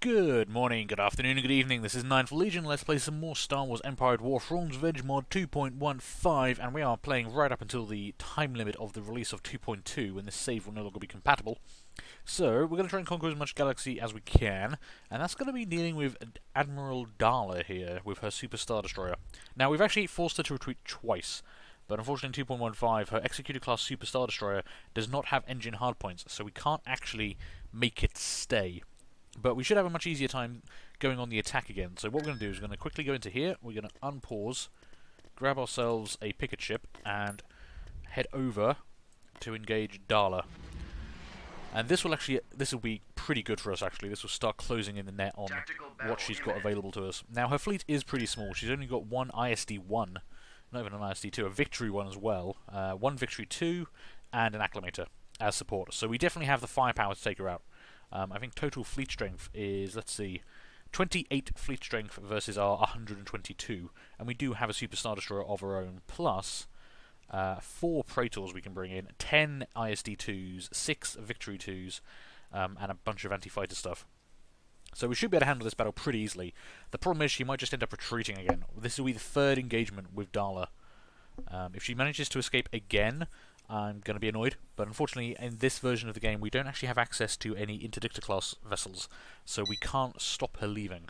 Good morning, good afternoon, and good evening. This is Ninth Legion. Let's play some more Star Wars Empire at War Thrawn's Veg Mod 2.15, and we are playing right up until the time limit of the release of 2.2, when this save will no longer be compatible. So, we're going to try and conquer as much galaxy as we can, and that's going to be dealing with Admiral Darla here, with her Super Star Destroyer. Now, we've actually forced her to retreat twice, but unfortunately in 2.15, her Executor class Super Star Destroyer does not have engine hardpoints, so we can't actually make it stay. But we should have a much easier time going on the attack again. So what we're going to do is we're going to quickly go into here, we're going to unpause, grab ourselves a picket ship, and head over to engage Darla. And this will be pretty good for us actually. This will start closing in the net on what she's got available to us. Now her fleet is pretty small. She's only got one ISD-1, not even an ISD-2, a Victory 1 as well, one Victory 2, and an Acclamator as support. So we definitely have the firepower to take her out. I think total fleet strength is, let's see, 28 fleet strength versus our 122, and we do have a Super Star Destroyer of our own, plus 4 Praetors we can bring in, 10 ISD-2s, 6 Victory 2s, and a bunch of anti-fighter stuff. So we should be able to handle this battle pretty easily. The problem is she might just end up retreating again. This will be the third engagement with Darla. If she manages to escape again, I'm going to be annoyed, but unfortunately in this version of the game we don't actually have access to any Interdictor class vessels, so we can't stop her leaving.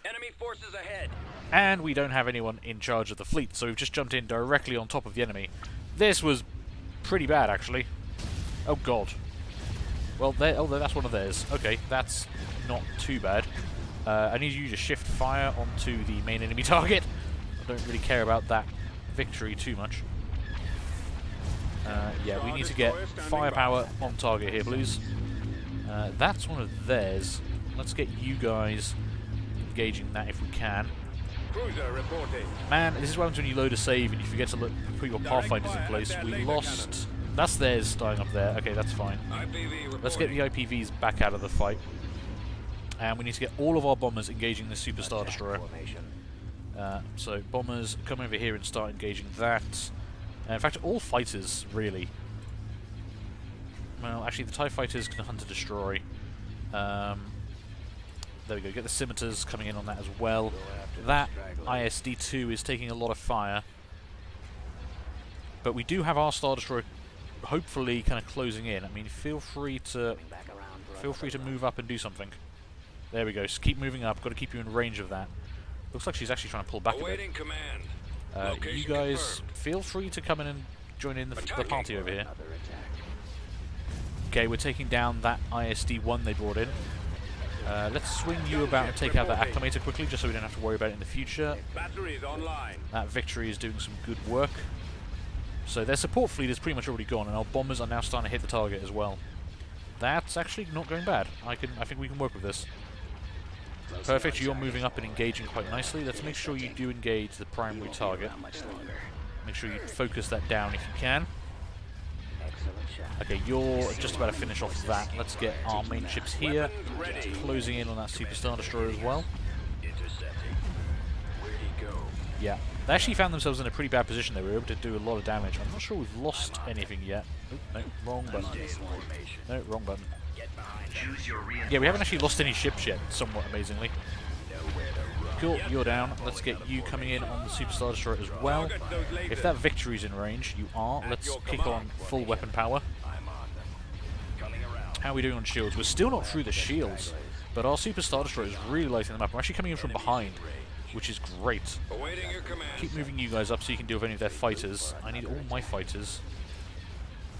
Enemy forces ahead. And we don't have anyone in charge of the fleet, so we've just jumped in directly on top of the enemy. This was pretty bad actually. Oh god. Well, that's one of theirs. Okay, that's not too bad. I need you to shift fire onto the main enemy target. I don't really care about that Victory too much. Yeah, we need to get firepower on target here, please. That's one of theirs. Let's get you guys engaging that if we can. Man, this is what happens when you load a save and you forget to put your pathfinders in place. We lost... That's theirs dying up there. Okay, that's fine. Let's get the IPVs back out of the fight. And we need to get all of our bombers engaging the Super Star Destroyer. So bombers, come over here and start engaging that. In fact, all fighters, really. Well, actually, the TIE fighters can hunt and destroy. There we go, get the scimitars coming in on that as well. That ISD-2 is taking a lot of fire. But we do have our Star Destroyer hopefully kind of closing in. I mean, feel free to move up and do something. There we go, just keep moving up, got to keep you in range of that. Looks like she's actually trying to pull back a bit. You guys, feel free to come in and join in the party over here. Okay, we're taking down that ISD-1 they brought in. Let's swing you about and take out that Acclamator quickly, just so we don't have to worry about it in the future. That Victory is doing some good work. So their support fleet is pretty much already gone, and our bombers are now starting to hit the target as well. That's actually not going bad. I think we can work with this. Perfect, you're moving up and engaging quite nicely. Let's make sure you do engage the primary target. Make sure you focus that down if you can. Okay, you're just about to finish off that. Let's get our main ships here, closing in on that Super Star Destroyer as well. Yeah, they actually found themselves in a pretty bad position. They were able to do a lot of damage. I'm not sure we've lost anything yet. Oh, no, wrong button. No, wrong button. Yeah, we haven't actually lost any ships yet, somewhat amazingly. Cool, you're down. Let's get you coming in on the Super Star Destroyer as well. If that Victory's in range, you are. Let's kick on full weapon power. How are we doing on shields? We're still not through the shields, but our Super Star Destroyer is really lighting them up. We're actually coming in from behind, which is great. Keep moving you guys up so you can deal with any of their fighters. I need all my fighters.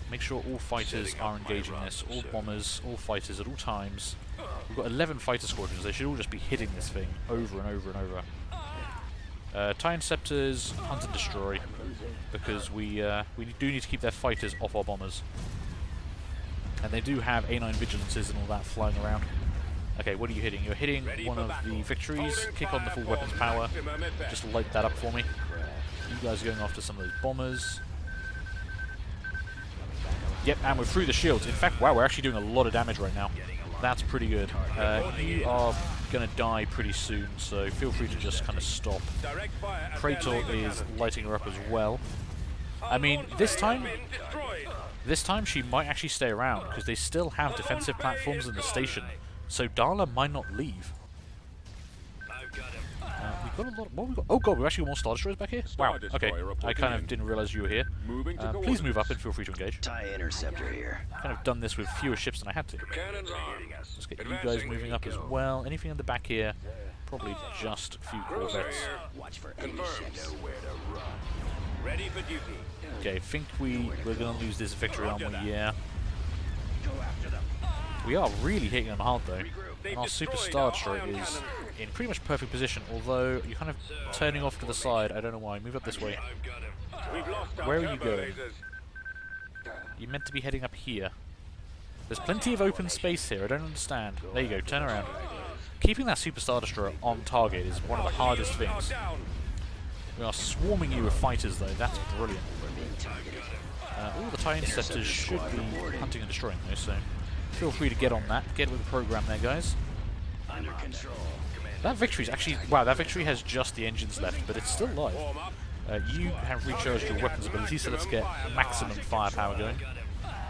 Make sure all fighters are engaging this, all bombers, all fighters at all times. We've got 11 fighter squadrons, they should all just be hitting this thing over and over and over. TIE Interceptors, hunt and destroy, because we do need to keep their fighters off our bombers. And they do have A9 Vigilances and all that flying around. Okay, what are you hitting? You're hitting one of the Victories, kick on the full weapons power, just light that up for me. You guys are going after some of those bombers. Yep, and we're through the shields. In fact, wow, we're actually doing a lot of damage right now. That's pretty good. You are going to die pretty soon, so feel free to just kind of stop. Praetor is lighting her up as well. I mean, this time she might actually stay around, because they still have defensive platforms in the station. So Darla might not leave. I've got him. We've got a lot. What we got? Oh god, we've actually got more Star Destroyers back here. Wow. Okay. I kind of didn't realise you were here. Please move up and feel free to engage. TIE interceptor here. Kind of done this with fewer ships than I had to. Cannons on. Let's get you guys moving up as well. Anything in the back here? Probably just a few Corvettes. Watch for enemy ships. Ready for duty. Okay, I think we're going to lose this victory, aren't we? Yeah. Go after them. We are really hitting them hard though. They've And our Super destroyed Star our Destroyer ion is cannon. in pretty much perfect position, although you're kind of turning off to the side. I don't know why. Move up this way. I've got him. We've lost our Where are you turbo going? lasers. You're meant to be heading up here. There's plenty of open space here. I don't understand. There you go. Turn around. Keeping that Super Star Destroyer on target is one of the hardest things. Down. We are swarming you with fighters though. That's brilliant. We're being targeted. All the TIE interceptors should be hunting and destroying though, so feel free to get on that. Get with the program there, guys. Under control. That victory's actually... Wow, that victory has just the engines left, but it's still live. Warm up. You have recharged your weapons ability, so let's get maximum firepower going.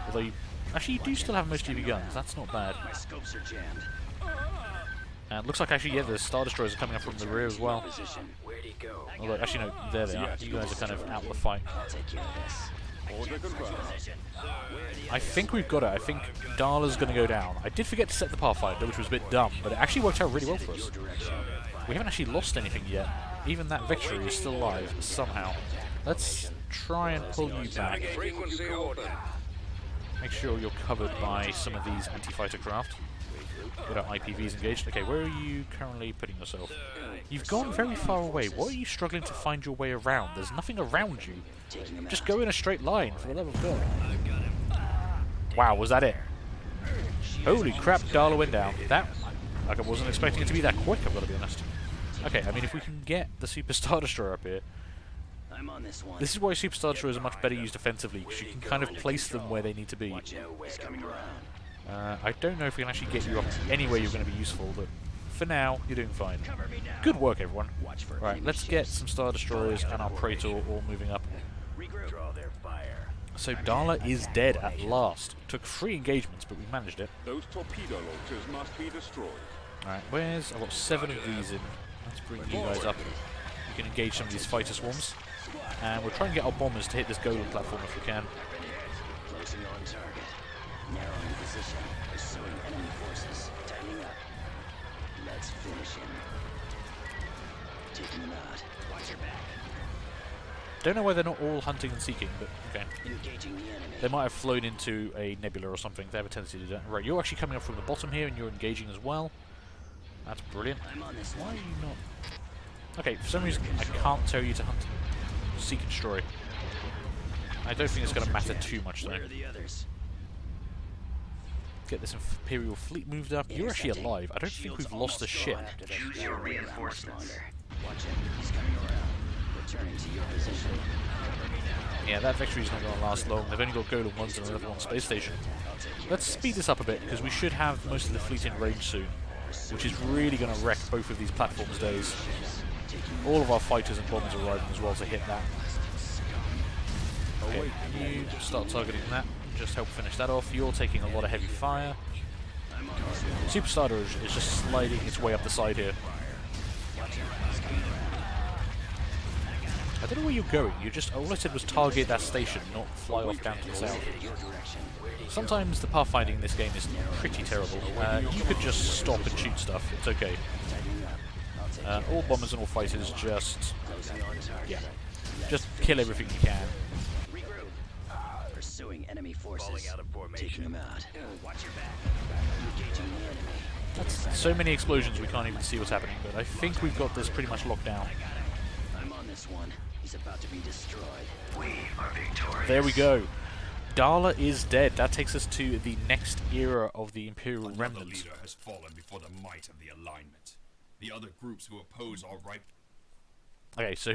Although you... Actually, you do still have most of your guns. That's not bad. My scopes are jammed. And it looks like actually, yeah, the Star Destroyers are coming up from the rear as well. Position. Where'd he go? Although, actually, no, there they are. You guys are kind of out of the fight. I'll take care of this. I think we've got it. I think Darla's going to go down. I did forget to set the Pathfinder, which was a bit dumb, but it actually worked out really well for us. We haven't actually lost anything yet. Even that victory is still alive, somehow. Let's try and pull you back. Frequency order. Make sure you're covered by some of these anti-fighter craft. Get our IPVs engaged. Okay, where are you currently putting yourself? You've gone very far away. Why are you struggling to find your way around? There's nothing around you. Just go in a straight line, for the love of God. Wow, was that it? Holy crap, Darla went down. That... Like, I wasn't expecting it to be that quick, I've got to be honest. Okay, I mean, if we can get the Super Star Destroyer up here... I'm on this one. This is why Super Star Destroyers are much better used offensively, because you can kind of place them where they need to be. Watch out, he's coming around. I don't know if we can actually get you up anywhere you're going to be useful, but for now, you're doing fine. Good work, everyone. Watch for Right, enemy let's get ships. some Star Destroyers and our Praetor all moving up. Regroup. Draw their fire. So Darla is dead at last. Took 3 engagements, but we managed it. Those torpedo launchers must be destroyed. Alright, where's... I've got 7 of these in. Let's bring you guys up. We can engage some of these fighter swarms. And we'll try and get our bombers to hit this Golem platform if we can. Closing on target. Narrowing position. Pursuing enemy forces. Tightening up. Let's finish him. Taking him out. Watch your back. Don't know why they're not all hunting and seeking, but okay. Engaging the enemy. They might have flown into a nebula or something. They have a tendency to do that. Right, you're actually coming up from the bottom here and you're engaging as well. That's brilliant. I'm on this Why are one. you not... Okay, for some reason I can't tell you to hunt and seek and destroy. I don't think it's going to matter too much though. Where are the others? Get this Imperial fleet moved up. You're actually alive. I don't think we've lost a ship. Choose your reinforcements. Watch it. He's coming around. Returning to your position. Yeah, that victory's not going to last long. They've only got Golem ones and another one space station. Let's speed this up a bit because we should have most of the fleet in range soon, which is really going to wreck both of these platforms' days. All of our fighters and bombers are arriving as well to hit that. Okay, you start targeting that. Just help finish that off. You're taking a lot of heavy fire. Super Star Destroyer is just sliding its way up the side here. I don't know where you're going. You just all I said was target that station, not fly off down to the south. Sometimes the pathfinding in this game is pretty terrible. You could just stop and shoot stuff. It's okay. All bombers and all fighters just kill everything you can. Pursuing enemy forces. Falling out of Taking formation. them out. Watch your back. Engaging the enemy. That's so many explosions we can't even see what's happening, but I think we've got this pretty much locked down. I'm on this one. He's about to be destroyed. We are victorious. There we go. Darla is dead. That takes us to the next era of the Imperial Another Remnant. leader has fallen before the might of the alignment. The other groups who oppose our right. Okay, so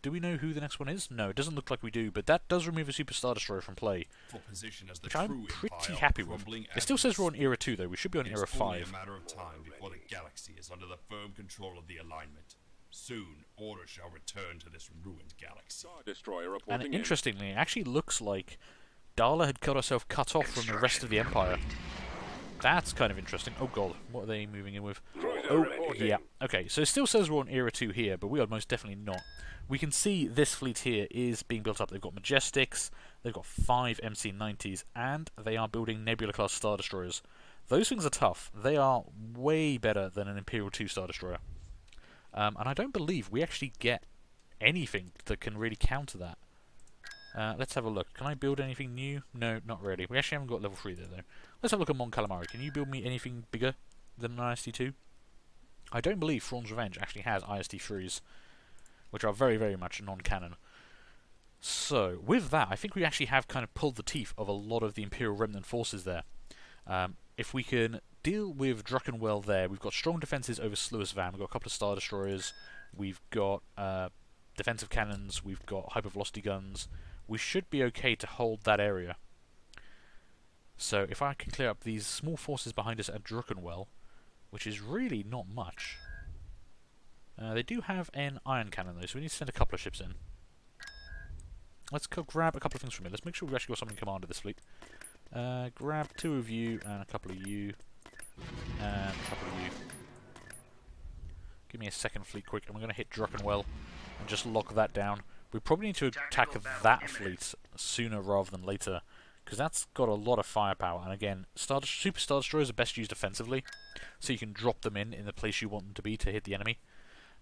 do we know who the next one is? No, it doesn't look like we do, but that does remove a Super Star Destroyer from play, For position as the which I'm true pretty empire happy with. crumbling It still says we're on ashes. Era 2 though. We should be on It is Era only 5. a matter of time before the galaxy is under the firm control of the alignment. Soon, order shall return to this ruined galaxy. Star Destroyer And reporting in. interestingly, it actually looks like Darla had got herself cut off from the rest of the Empire. That's kind of interesting. Oh god, what are they moving in with? Cruiser Oh, reporting. yeah. Okay, so it still says we're on Era 2 here, but we are most definitely not. We can see this fleet here is being built up. They've got Majestics, they've got 5 MC-90s, and they are building Nebula-class Star Destroyers. Those things are tough. They are way better than an Imperial 2 Star Destroyer. And I don't believe we actually get anything that can really counter that. Let's have a look. Can I build anything new? No, not really. We actually haven't got level 3 there, though. Let's have a look at Mon Calamari. Can you build me anything bigger than an IST-2? I don't believe Thrawn's Revenge actually has IST-3s, which are very, very much non-canon. So, with that, I think we actually have kind of pulled the teeth of a lot of the Imperial Remnant forces there. If we can deal with Druckenwell there, we've got strong defences over Sluis Van, we've got a couple of Star Destroyers, we've got defensive cannons, we've got hypervelocity guns. We should be okay to hold that area. So if I can clear up these small forces behind us at Druckenwell, which is really not much. They do have an iron cannon though, so we need to send a couple of ships in. Let's grab a couple of things from here. Let's make sure we've actually got something in command of this fleet. Grab 2 of you and a couple of you and a couple of you. Give me a second fleet quick, and we're going to hit Druckenwell and just lock that down. We probably need to attack that fleet sooner rather than later, because that's got a lot of firepower. And again, Super Star Destroyers are best used offensively, so you can drop them in the place you want them to be to hit the enemy.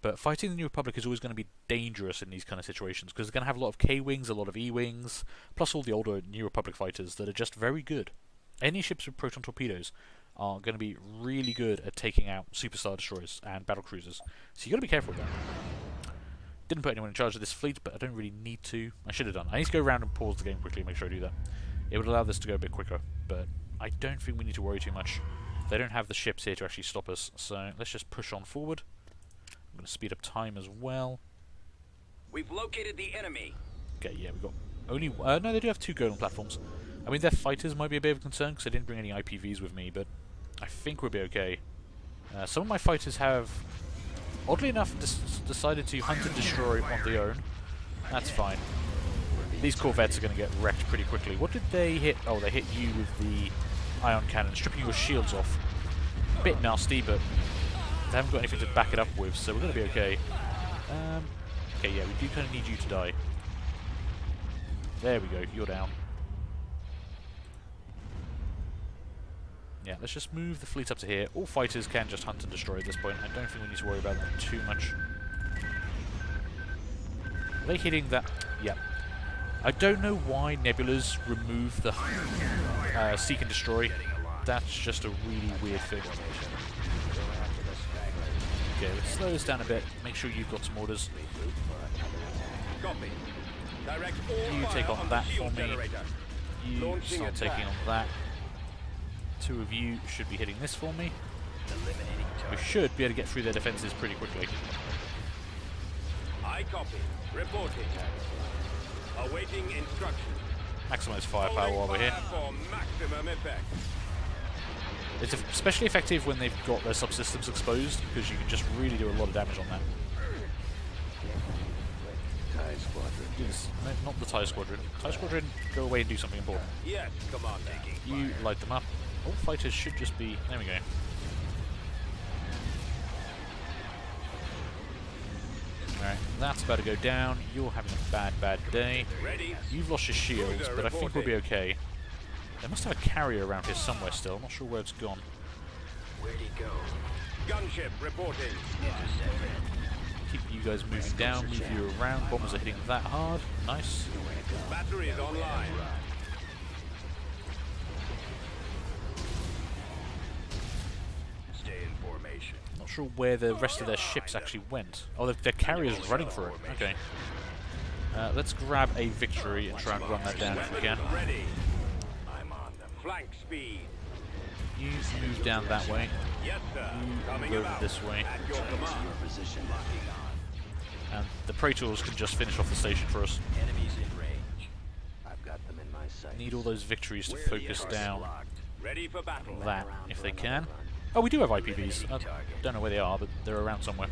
But fighting the New Republic is always going to be dangerous in these kind of situations, because they're going to have a lot of K-Wings, a lot of E-Wings, plus all the older New Republic fighters that are just very good. Any ships with proton torpedoes are going to be really good at taking out Super Star Destroyers and battle cruisers. So you've got to be careful with that. Didn't put anyone in charge of this fleet, but I don't really need to. I should have done. I need to go around and pause the game quickly and make sure I do that. It would allow this to go a bit quicker, but I don't think we need to worry too much. They don't have the ships here to actually stop us, so let's just push on forward. I'm going to speed up time as well. We've located the enemy. Okay, yeah, we've got only... no, they do have 2 Golem platforms. I mean, their fighters might be a bit of a concern, because I didn't bring any IPVs with me, but I think we'll be okay. Some of my fighters have, oddly enough, decided to hunt and destroy on their own. That's fine. These Corvettes are going to get wrecked pretty quickly. What did they hit? Oh, they hit you with the ion cannon, stripping your shields off. A bit nasty, but they haven't got anything to back it up with, so we're going to be okay. Okay, yeah, we do kind of need you to die. There we go, you're down. Yeah, let's just move the fleet up to here. All fighters can just hunt and destroy at this point. I don't think we need to worry about that too much. Are they hitting that? Yeah. I don't know why Nebulas remove the Seek and Destroy. That's just a really weird thing. Okay, let's slow this down a bit. Make sure you've got some orders. Copy. Direct all You take fire on the that for shield me. generator. You Launching start attack. taking on that. 2 of you should be hitting this for me. We should be able to get through their defences pretty quickly. I copy. Reporting. Awaiting instructions. Maximise firepower while we're here. For maximum effect. It's especially effective when they've got their subsystems exposed, because you can just really do a lot of damage on that. TIE Squadron. No, not the TIE Squadron. TIE Squadron, go away and do something important. Yes, Commander. You light them up. All fighters should just be... There we go. Alright, that's about to go down. You're having a bad, bad day. Ready. You've lost your shields, but I think we'll be okay. They must have a carrier around here somewhere still. I'm not sure where it's gone. Where'd he go? Gunship reporting. Keep you guys moving down, move you around. Bombers are hitting that hard. Nice. Batteries online. Stay in formation. Not sure where the rest of their ships actually went. Oh, their carrier's running for it. Okay. Let's grab a victory and try and run that down if we can. Ready. I'm on them. Flank speed. You move down that way. Yes, sir. Coming Go over about. this way. At your To command. your position. Locking on. And the Praetors can just finish off the station for us. Enemies in range. I've got them in my sights. Need all those victories to Where the focus enemy's down locked. Ready for battle. that, if they can. Oh, we do have IPVs. I don't know where they are, but they're around somewhere.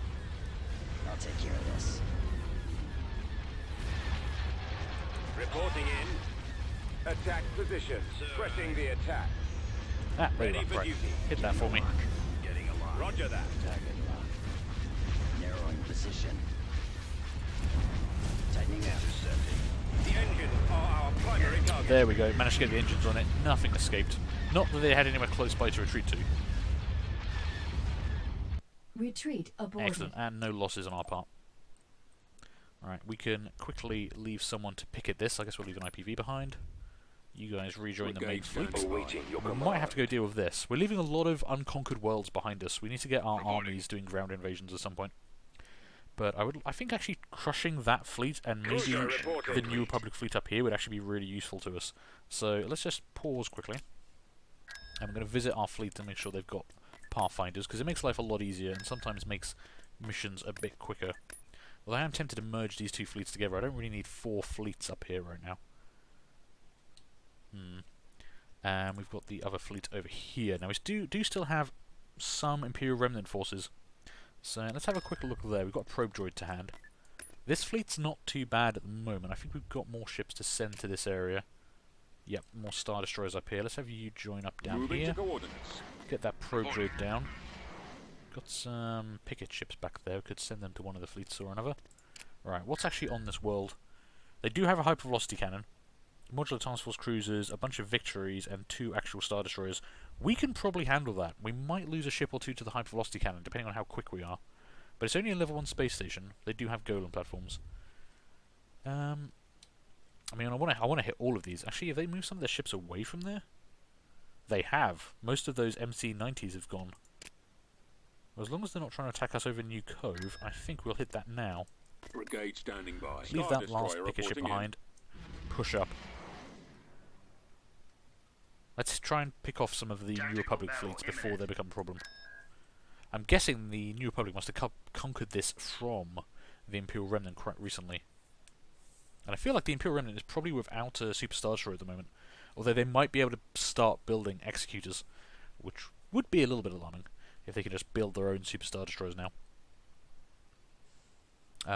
I'll take care of this. Reporting in. Attack position. Pressing the attack. Ah, there you Ready are. for Right. duty. Hit that for me. Getting aligned. Roger that. Target locked. Narrowing position. Tightening up. The engines are our primary target. There we go. Managed to get the engines on it. Nothing escaped. Not that they had anywhere close by to retreat to. Retreat aborted. Excellent. And no losses on our part. Alright, we can quickly leave someone to picket this. I guess we'll leave an IPV behind. You guys rejoin the main fleet. Awaiting your We might have to go deal with this. We're leaving a lot of unconquered worlds behind us. We need to get our armies doing ground invasions at some point. But I think actually crushing that fleet and maybe Cruiser reporting. the New Republic fleet up here would actually be really useful to us. So let's just pause quickly. And I'm going to visit our fleet to make sure they've got pathfinders, because it makes life a lot easier and sometimes makes missions a bit quicker. Although I am tempted to merge these two fleets together. I don't really need 4 fleets up here right now. And we've got the other fleet over here. Now we do still have some Imperial Remnant forces. So let's have a quick look there. We've got a probe droid to hand. This fleet's not too bad at the moment. I think we've got more ships to send to this area. Yep, more Star Destroyers up here. Let's have you join up down Moving here. to coordinates. Get that probe droid down. Got some picket ships back there. We could send them to one of the fleets or another. Right, what's actually on this world? They do have a hypervelocity cannon, modular task force cruisers, a bunch of victories, and 2 actual Star Destroyers. We can probably handle that. We might lose a ship or 2 to the hypervelocity cannon, depending on how quick we are. But it's only a level 1 space station. They do have Golem platforms. I mean, I want to hit all of these. Actually, have they moved some of their ships away from there? They have. Most of those MC-90s have gone. Well, as long as they're not trying to attack us over New Cove, I think we'll hit that now. Brigade standing by. Leave Star that last Destroyer picket ship reporting in. behind. Push up. Let's try and pick off some of the New Republic fleets before they become a problem. I'm guessing the New Republic must have conquered this from the Imperial Remnant quite recently. And I feel like the Imperial Remnant is probably without a Super Star Destroyer at the moment. Although they might be able to start building executors, which would be a little bit alarming if they could just build their own Super Star Destroyers now.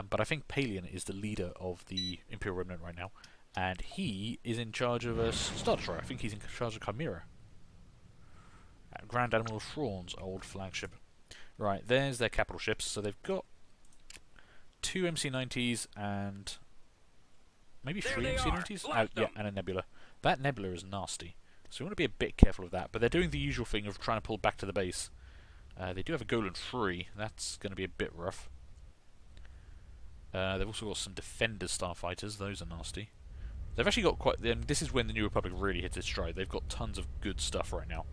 But I think Palian is the leader of the Imperial Remnant right now, and he is in charge of a Star Destroyer. I think he's in charge of Chimera. Grand Admiral Thrawn's old flagship. Right, there's their capital ships. So they've got 2 MC-90s and maybe 3 MC-90s? Yeah, and a Nebula. That Nebula is nasty, so we want to be a bit careful of that. But they're doing the usual thing of trying to pull back to the base. They do have a Golan 3. That's going to be a bit rough. They've also got some Defender Starfighters. Those are nasty. They've actually got quite... this is when the New Republic really hits its stride. They've got tons of good stuff right now.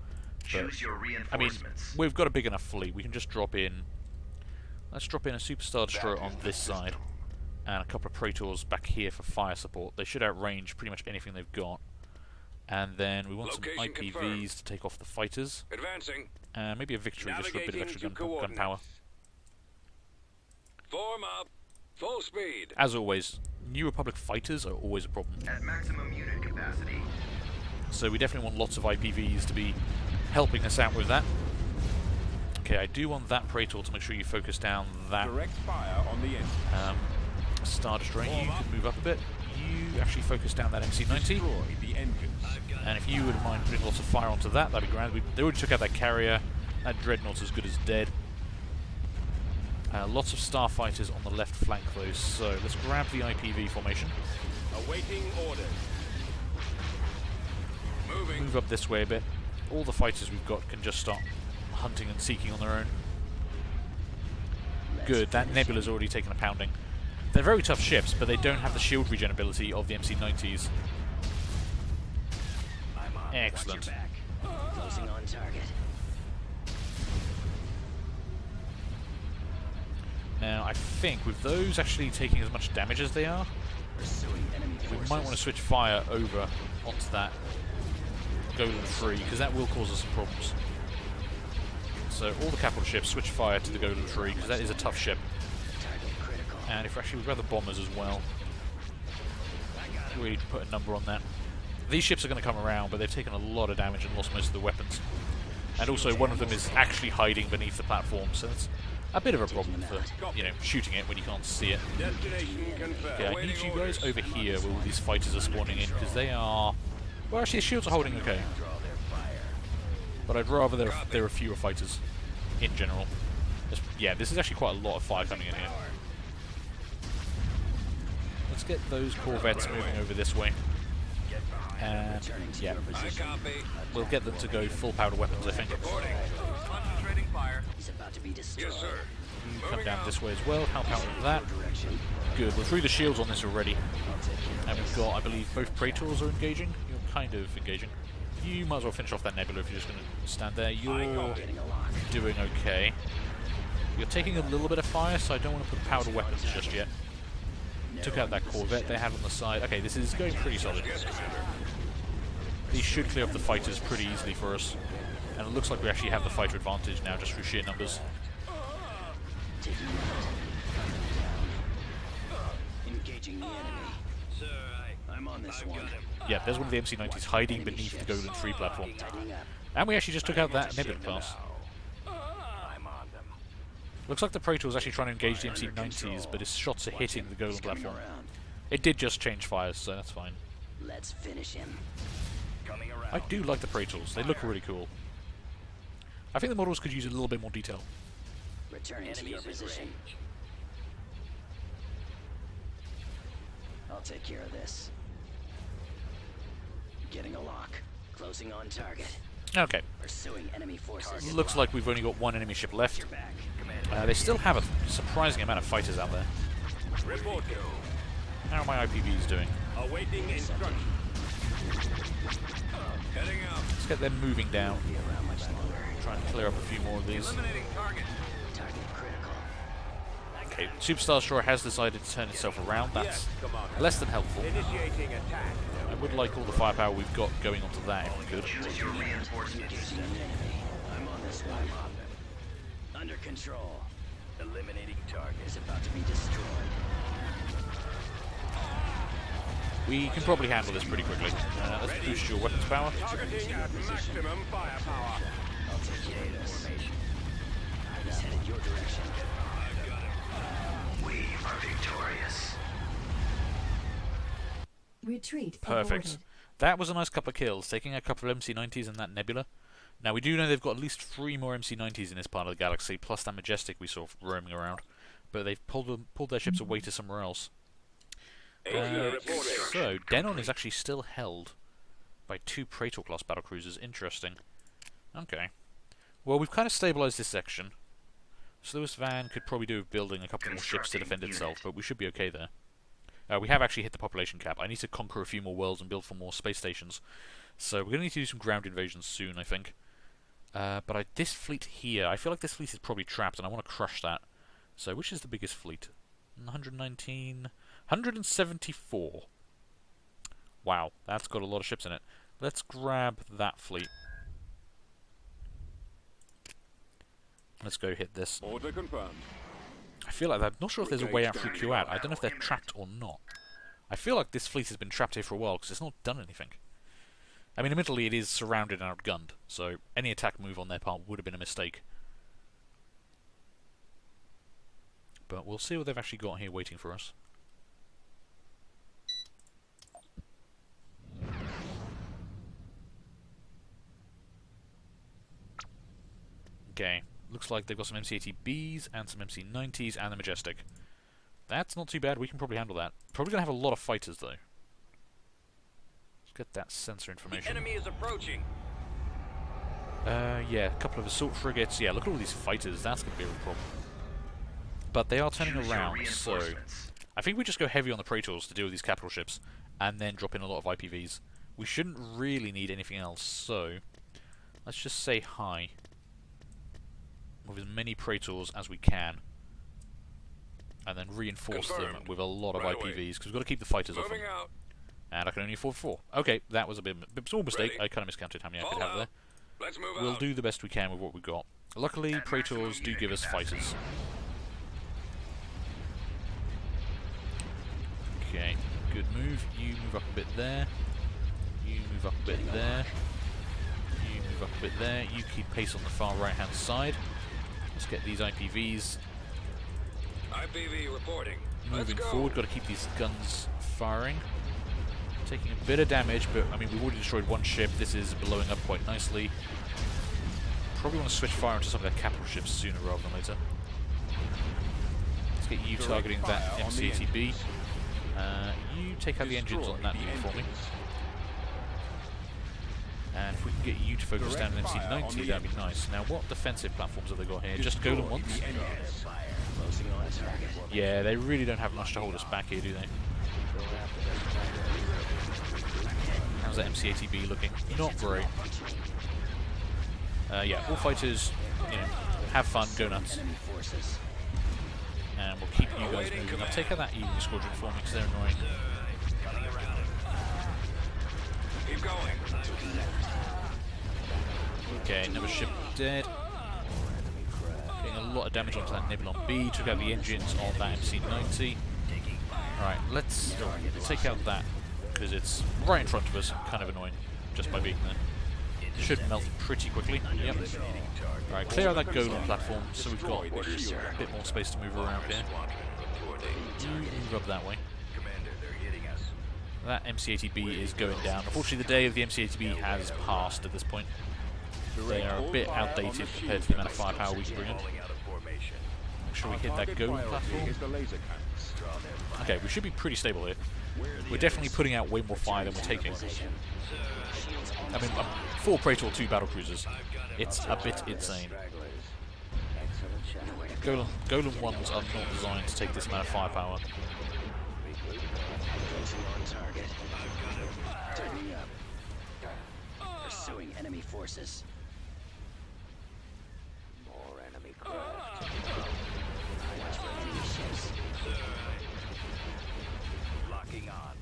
Choose your reinforcements. We've got a big enough fleet. We can just drop in... Let's drop in a Super Star Destroyer on this side. And a couple of Praetors back here for fire support. They should outrange pretty much anything they've got. And then we want Location some IPVs confirmed. to take off the fighters. Advancing. And maybe a victory just for a bit of Navigating extra to gunpower. coordinates. Form up. Full speed. As always, New Republic fighters are always a problem. At maximum unit capacity. So we definitely want lots of IPVs to be helping us out with that. Okay, I do want that Praetor to make sure you focus down that Direct fire on the engine. Star Destroyer. You can move up a bit. You actually focus down that MC-90. Destroy the engines. And if you wouldn't mind putting lots of fire onto that, that'd be grand. They already took out that carrier. That Dreadnought's as good as dead. Lots of starfighters on the left flank though, so let's grab the IPV formation. Awaiting orders. Moving. Move up this way a bit. All the fighters we've got can just start hunting and seeking on their own. Good, that Nebula's already taken a pounding. They're very tough ships, but they don't have the shield regen ability of the MC-90s. I'm on. Excellent. Watch your back. Closing on target. Now, I think with those actually taking as much damage as they are, Pursuing enemy we forces. might want to switch fire over onto that Golem 3, because that will cause us some problems. So all the capital ships switch fire to the Golem 3, because that is a tough ship. Target critical. And if actually we'd rather bombers as well. We need to put a number on that. These ships are going to come around, but they've taken a lot of damage and lost most of the weapons. And also one of them is actually hiding beneath the platform, so it's a bit of a problem for, you know, shooting it when you can't see it. Destination confirmed. Okay, I need you guys over here where all these fighters are spawning in, because they are... Well, actually, the shields are holding okay. Draw their fire. but I'd rather there are fewer fighters in general. Yeah, this is actually quite a lot of fire coming in here. Let's get those corvettes moving over this way. And yeah, we'll get them to go full powder weapons, I think. Concentrating fire. He's about to be destroyed. Yes, sir. Come down this way as well, help out with that. Good, we're through the shields on this already. And we've got, I believe, both Praetors are engaging. You're kind of engaging. You might as well finish off that nebula if you're just going to stand there. You're doing okay. You're taking a little bit of fire, so I don't want to put powder weapons just yet. Took out that corvette they had on the side. Okay, this is going pretty solid. These should clear up the fighters pretty easily for us. And it looks like we actually have the fighter advantage now, just through sheer numbers. Engaging the enemy. Sir, I'm on this one. Yeah, there's one of the MC-90s hiding beneath the Golden 3 platform. And we actually just took out that nebula class. I'm on them. Looks like the Praetor is actually trying to engage the MC-90s, but his shots are hitting the Golem platform. It did just change fires, so that's fine. Let's finish him. Coming around. I do like the Praetors. They look really cool. I think the models could use a little bit more detail. Returning to your position. I'll take care of this. Getting a lock. Closing on target. Okay. Pursuing enemy forces. Looks like we've only got one enemy ship left. They still have a surprising amount of fighters out there. Report. How are my IPVs doing? Awaiting instruction. Heading out. Let's get them moving down. Try and clear up a few more of these. Eliminating target. Target critical. Okay, Superstar Destroyer has decided to turn itself around. That's less than helpful. Initiating attack. I would like all the firepower we've got going onto that if we could. Choose your reinforcements. Engaging the enemy. I'm on this one. Under control. Eliminating target. Is about to be destroyed. We can probably handle this pretty quickly. Let's boost your weapons power. Targeting at maximum firepower. I'll take care of this. He's headed your direction. We are victorious. Retreat Perfect. aborted. That was a nice couple of kills, taking a couple of MC-90s and that nebula. Now we do know they've got at least 3 more MC-90s in this part of the galaxy, plus that Majestic we saw roaming around. But they've pulled their ships away to somewhere else. So, Denon is actually still held by 2 Praetor-class battlecruisers. Interesting. Okay. Well, we've kind of stabilized this section. So Lewis Van could probably do with building a couple more ships to defend itself, but we should be okay there. We have actually hit the population cap. I need to conquer a few more worlds and build for more space stations. So we're going to need to do some ground invasions soon, I think. But this fleet here, I feel like this fleet is probably trapped, and I want to crush that. So which is the biggest fleet? 119... 174. Wow, that's got a lot of ships in it. Let's grab that fleet. Let's go hit this. Order confirmed. I feel like I'm not sure if there's a way out through Kuat. I don't know if they're trapped or not. I feel like this fleet has been trapped here for a while because it's not done anything. I mean, admittedly, it is surrounded and outgunned, so any attack move on their part would have been a mistake. But we'll see what they've actually got here waiting for us. Okay, looks like they've got some MC-80Bs and some MC-90s and the Majestic. That's not too bad, we can probably handle that. Probably going to have a lot of fighters though. Let's get that sensor information. The enemy is approaching. Yeah, a couple of assault frigates. Yeah, look at all these fighters, that's going to be a real problem. But they are turning Choose your around, so reinforcements. I think we just go heavy on the Praetors to deal with these capital ships, and then drop in a lot of IPVs. We shouldn't really need anything else, so let's just say hi with as many Praetors as we can, and then reinforce them Confirmed. with a lot of Right away. IPVs, because we've got to keep the fighters off them. Moving out. And I can only afford 4. Okay, that was a bit small mistake. Ready. I kind of miscounted how many I could Fall have out. there. Let's move We'll out. do the best we can with what we've got. Luckily, At Praetors maximum do unit give us capacity. fighters. Okay, good move. You move up a bit there. You move up a bit there. You move up a bit there. You keep pace on the far right-hand side. Let's get these IPVs IPV reporting. moving Let's go. forward. Got to keep these guns firing. Taking a bit of damage, but I mean we've already destroyed one ship. This is blowing up quite nicely. probably want to switch fire into some of their capital ships sooner rather than later. Let's get you targeting that MCATB. You take out the engines on that unit for me. And if we can get you to focus down on MC90, that'd be nice. Now, what defensive platforms have they got here? Just Golem ones? Yeah, they really don't have much to hold us back here, do they? How's that MCATB looking? Not great. Yeah, all fighters, you know, have fun, go nuts. And we'll keep you guys moving. I'll take out that Evening Squadron for me because they're annoying. Keep going. Okay, another ship dead. Getting a lot of damage onto that Nebulon B. Took out the engines on that MC90. Alright, let's take out that because it's right in front of us. Kind of annoying just by being there. Should melt pretty quickly. Yep. Alright, clear out that Golem platform so we've got a bit more space to move around here. You move up that way. That MCATB is going down. Unfortunately, the day of the MCATB has passed at this point. They are a bit outdated compared to the amount of firepower we can bring in. Make sure we hit that Golem platform. Okay, we should be pretty stable here. We're definitely putting out way more fire than we're taking. I mean, 4 Praetor, 2 battle cruisers. It's a bit insane. Golem ones are not designed to take this amount of firepower. Pursuing enemy forces. More enemy craft. Watch for enemy ships. Locking on.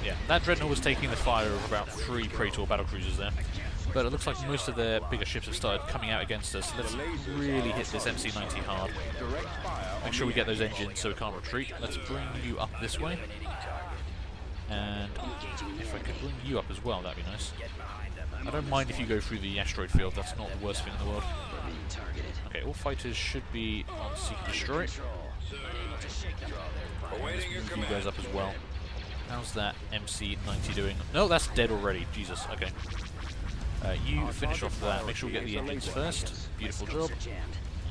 Yeah, that Dreadnought was taking the fire of about 3 Praetor battlecruisers there. But it looks like most of their bigger ships have started coming out against us. Let's really hit this MC90 hard. Make sure we get those engines so we can't retreat. Let's bring you up this way. And if I could bring you up as well, that'd be nice. I don't mind if you go through the asteroid field, that's not the worst thing in the world. Okay, all fighters should be on Seek and Destroy. Let's move you guys up as well. How's that MC90 doing? No, that's dead already. Jesus, okay. You finish off that. Make sure we get the engines first. Beautiful job.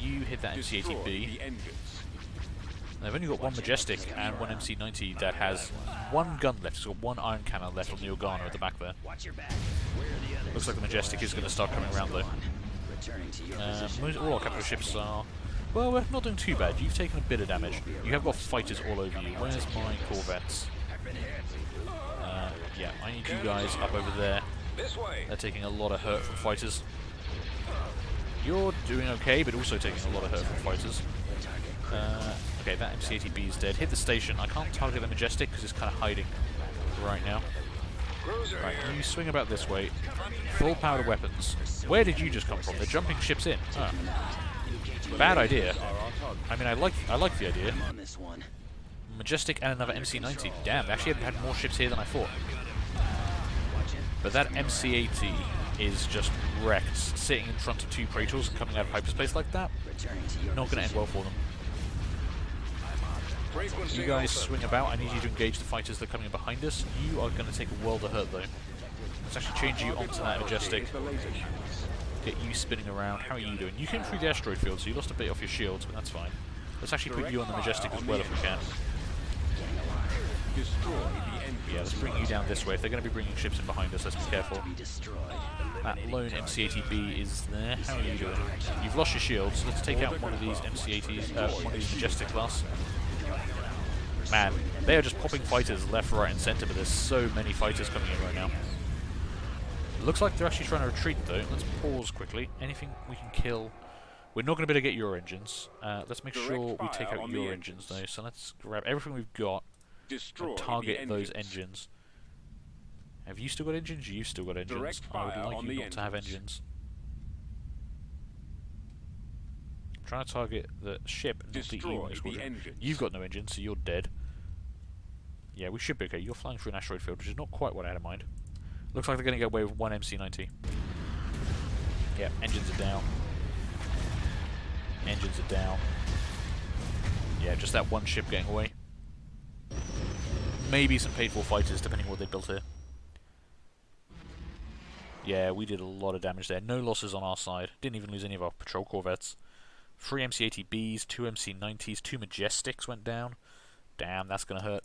You hit that MC80B. They've only got 1 Majestic and 1 MC90 that has 1 gun left. It's got 1 iron cannon left on the Organa at the back there. Looks like the Majestic is going to start coming around though. All our capital ships are... Well, we're not doing too bad. You've taken a bit of damage. You have got fighters all over you. Where's my corvettes? Yeah, I need you guys up over there. They're taking a lot of hurt from fighters. You're doing okay, but also taking a lot of hurt from fighters. Okay, that MC80B is dead. Hit the station. I can't target the Majestic because it's kind of hiding right now. Right, you swing about this way. Full powered weapons. Where did you just come from? They're jumping ships in. Oh. Bad idea. I mean, I like the idea. Majestic and another MC90. Damn, they actually had more ships here than I thought. But that MC80 is just wrecked. Sitting in front of 2 Praetors and coming out of hyperspace like that. Not going to end well for them. You guys swing about. I need you to engage the fighters that are coming in behind us. You are going to take a world of hurt though. Let's actually change you onto that Majestic. Get you spinning around. How are you doing? You came through the asteroid field, so you lost a bit off your shields, but that's fine. Let's actually put you on the Majestic as well if we can. Yeah, let's bring you down this way. If they're going to be bringing ships in behind us, let's be careful. That lone MC80B is there. How are you doing? You've lost your shields. Let's take out one of these MC80s, one of these Majestic class. Man, they are just popping fighters left, right, and centre, but there's so many fighters coming in right now. It looks like they're actually trying to retreat, though. Let's pause quickly. Anything we can kill. We're not going to be able to get your engines. Let's make sure we take out your engines, though. So let's grab everything we've got and target those engines. Have you still got engines? You've still got engines. Direct I would fire like on you the not to have engines. engines. I'm trying to target the ship, not the Destroy E-Wing the squadron. engines. You've got no engines, so you're dead. Yeah, we should be okay. You're flying through an asteroid field, which is not quite what I had in mind. Looks like they're going to get away with one MC-90. Yeah, engines are down. Engines are down. Yeah, just that one ship getting away. Maybe some paid-for fighters, depending on what they built here. Yeah, we did a lot of damage there. No losses on our side. Didn't even lose any of our patrol corvettes. 3 MC-80Bs, 2 MC-90s, 2 Majestics went down. Damn, that's going to hurt.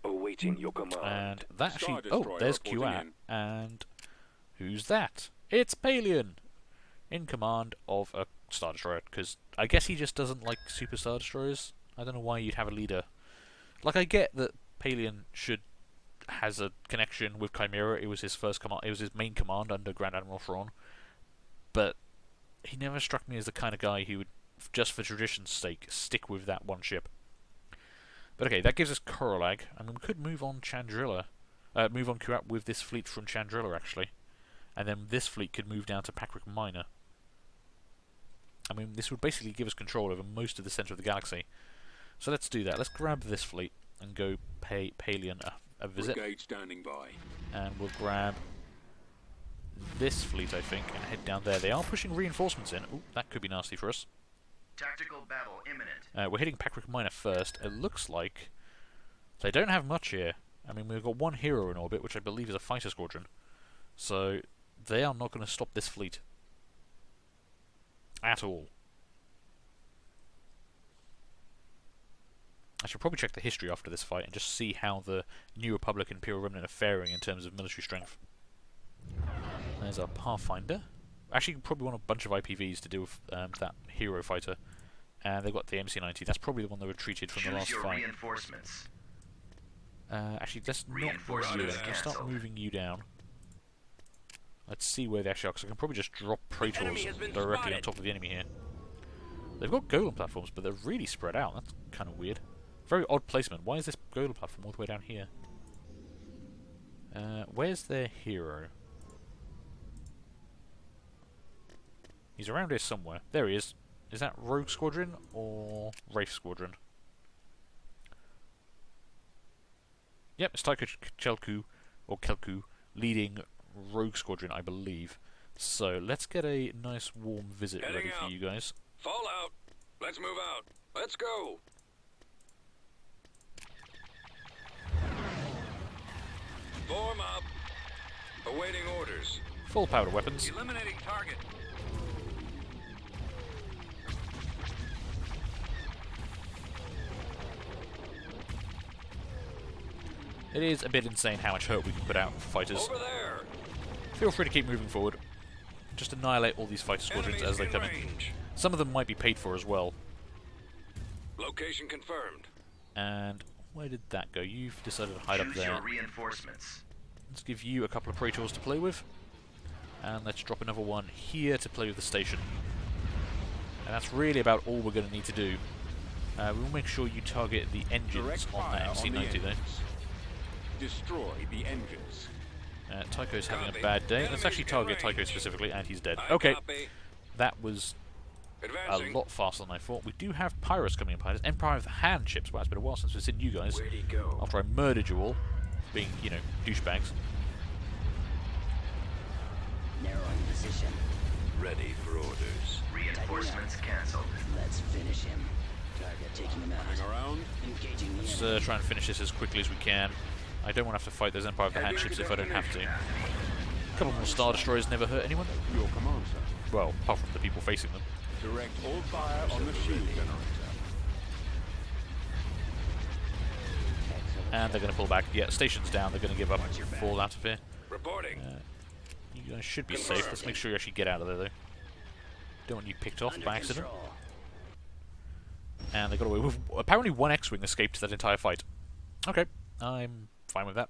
Awaiting your command. And that Star actually... Oh, Destroyer there's reporting Kuat. in. And who's that? It's Palion! In command of a Star Destroyer, because I guess he just doesn't like Super Star Destroyers. I don't know why you'd have a leader. Like, I get that Palion has a connection with Chimera. It was his first command. It was his main command under Grand Admiral Thrawn. But he never struck me as the kind of guy who would, just for tradition's sake, stick with that one ship. But okay, that gives us Korolag. I mean, we could move on Chandrilla. Move on Kuat with this fleet from Chandrilla, actually. And then this fleet could move down to Packwick Minor. I mean, this would basically give us control over most of the centre of the galaxy. So let's do that. Let's grab this fleet and go pay Palion a visit. Brigade standing by. And we'll grab this fleet, I think, and head down there. They are pushing reinforcements in. Ooh, that could be nasty for us. Tactical battle imminent. We're hitting Packwick Minor first. It looks like they don't have much here. I mean, we've got one hero in orbit, which I believe is a fighter squadron. So they are not going to stop this fleet at all. I should probably check the history after this fight and just see how the New Republic and Imperial Remnant are faring in terms of military strength. There's our Pathfinder. Actually, probably want a bunch of IPVs to deal with that hero fighter. And they've got the MC-90. That's probably the one that retreated from the last Choose your fight. reinforcements. Actually, let's not move Reinforcements you in. Let's start cancelled. moving you down. Let's see where they actually are, because I can probably just drop enemy Praetors has been directly on spotted. top of the enemy here. They've got Golem platforms, but they're really spread out. That's kind of weird. Very odd placement. Why is this Golem platform all the way down here? Where's their hero? He's around here somewhere. There he is. Is that Rogue Squadron or Wraith Squadron? Yep, it's Tycho Kelku leading Rogue Squadron, I believe. So let's get a nice warm visit Heading ready for out. you guys. Fall out. Let's move out. Let's go. Form up. Awaiting orders. Full powder weapons. Eliminating target. It is a bit insane how much hurt we can put out for fighters. Over there. Feel free to keep moving forward. Just annihilate all these fighter squadrons Enemies as they in come in. range. Some of them might be paid for as well. Location confirmed. And where did that go? You've decided to hide up Choose there. your reinforcements. Let's give you a couple of Praetors to play with. And let's drop another one here to play with the station. And that's really about all we're going to need to do. We'll make sure you target the engines Direct on that fire on the MC-90 though. engines. Destroy the engines. Tycho's having a Copy. bad day. Let's Enemies actually in target Tycho range. specifically, and he's dead. I Okay, copy. that was a Advancing. lot faster than I thought. We do have Pyrus coming in behind us. Empire of the Hand ships. Well, it's been a while since we've seen you guys. Where'd he go? After I murdered you all, being, you know, douchebags. Narrowing position. Ready for orders. Reinforcements cancelled. Let's finish him. Target taking him Hang out. around. Engaging the Let's enemy. try and finish this as quickly as we can. I don't want to have to fight those Empire of the Hand ships if I don't have to. A couple more Star Destroyers never hurt anyone. Your command, sir. Well, apart from the people facing them. Direct all fire on the shield generator. And they're going to pull back. Yeah, station's down. They're going to give up and fall out of here. Reporting. You guys should be safe. Let's make sure you actually get out of there, though. Don't want you picked off Under by accident. control. And they got away with... Apparently one X-Wing escaped that entire fight. Okay, I'm fine with that.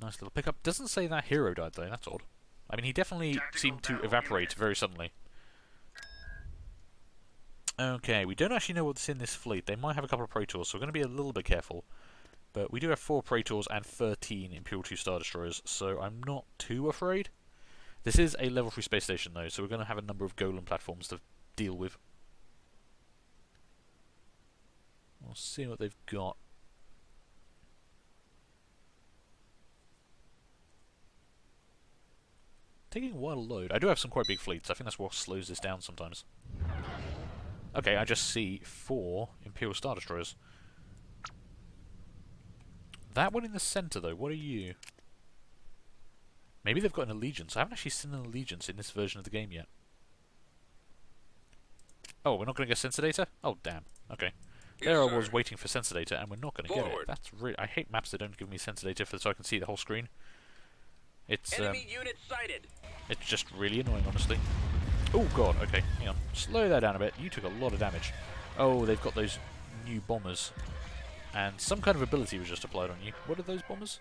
Nice little pickup. Doesn't say that hero died, though. That's odd. I mean, he definitely seemed to evaporate very suddenly. Okay, we don't actually know what's in this fleet. They might have a couple of Praetors, so we're going to be a little bit careful. But we do have 4 Praetors and 13 Imperial 2 Star Destroyers, so I'm not too afraid. This is a level 3 space station though, so we're going to have a number of Golem platforms to deal with. We'll see what they've got. Taking a while to load. I do have some quite big fleets. I think that's what slows this down sometimes. Okay, I just see 4 Imperial Star Destroyers. That one in the centre though, what are you? Maybe they've got an allegiance. I haven't actually seen an allegiance in this version of the game yet. Oh, we're not going to get sensor data? Oh, damn. Okay. Yes, There I sir. was waiting for sensor data, and we're not going to get it. Forward. That's really... I hate maps that don't give me sensor data so I can see the whole screen. It's Enemy unit sighted. it's just really annoying, honestly. Oh, God. Okay, hang on. Slow that down a bit. You took a lot of damage. Oh, they've got those new bombers. And some kind of ability was just applied on you. What are those bombers?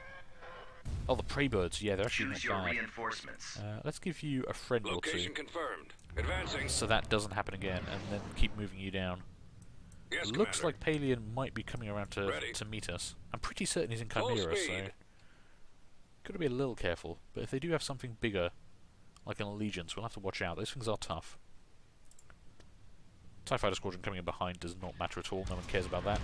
Oh, the prey birds. Yeah, they're actually Choose not your bad. reinforcements. Let's give you a friend or two, Location confirmed. Advancing. so that doesn't happen again, and then keep moving you down. Yes, Looks Commander. like Palian might be coming around Ready. to meet us. I'm pretty certain he's in Full Chimera, so speed. got to be a little careful. But if they do have something bigger, like an Allegiance, we'll have to watch out. Those things are tough. TIE Fighter Squadron coming in behind does not matter at all. No one cares about that.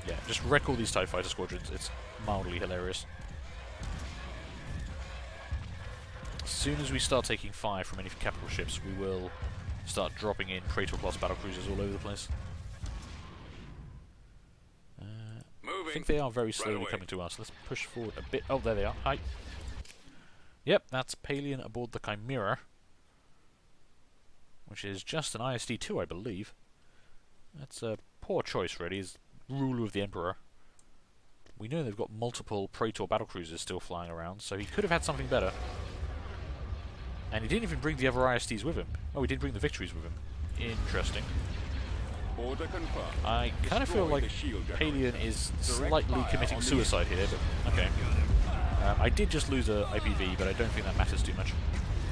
Yeah, just wreck all these TIE Fighter Squadrons. It's mildly hilarious. As soon as we start taking fire from any capital ships, we will start dropping in Praetor class battlecruisers all over the place. I Moving. think they are very slowly away. coming to us. Let's push forward a bit. Oh, there they are. Hi. Yep, that's Palian aboard the Chimera, which is just an ISD-2, I believe. That's a poor choice, really, as ruler of the Emperor. We know they've got multiple Praetor battlecruisers still flying around, so he could have had something better. And he didn't even bring the other ISDs with him. Oh, he did bring the victories with him. Interesting. Order confirmed. I kind of feel Destroy like the shield Palian generator. is Direct slightly fire committing on the suicide here, but okay. I did just lose a IPV, but I don't think that matters too much.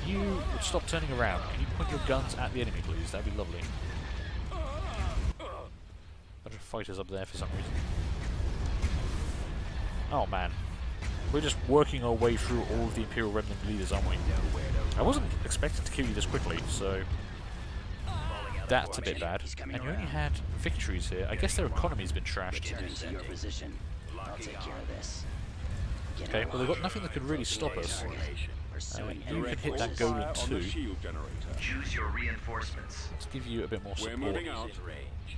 You would stop turning around. Can you point your guns at the enemy, please? That'd be lovely. Bunch of fighters up there for some reason. Oh man. We're just working our way through all of the Imperial Remnant leaders, aren't we? I wasn't expecting to kill you this quickly, so that's a bit bad. And you only had victories here. I guess their economy's been trashed. Return to your position. I'll take care of this. Get Okay, well they've got online. nothing that could really stop us. Pursuing You can enemy hit that forces. Golem Fire on the 2. shield generator. Choose your reinforcements. Let's give you a bit more We're support. moving out. Range.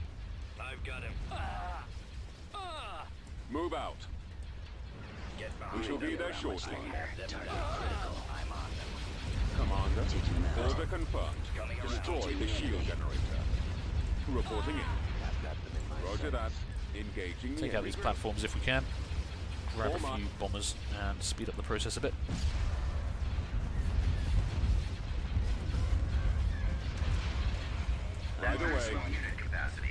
I've got him. Move out. Get We shall be there shortly. Target critical. Commander, Taking them out. order confirmed. Destroy the shield generator. Reporting in. Roger that. Engaging the Take out these enemy. platforms if we can. Grab a Form up. few bombers and speed up the process a bit. Right away. Maximum unit capacity.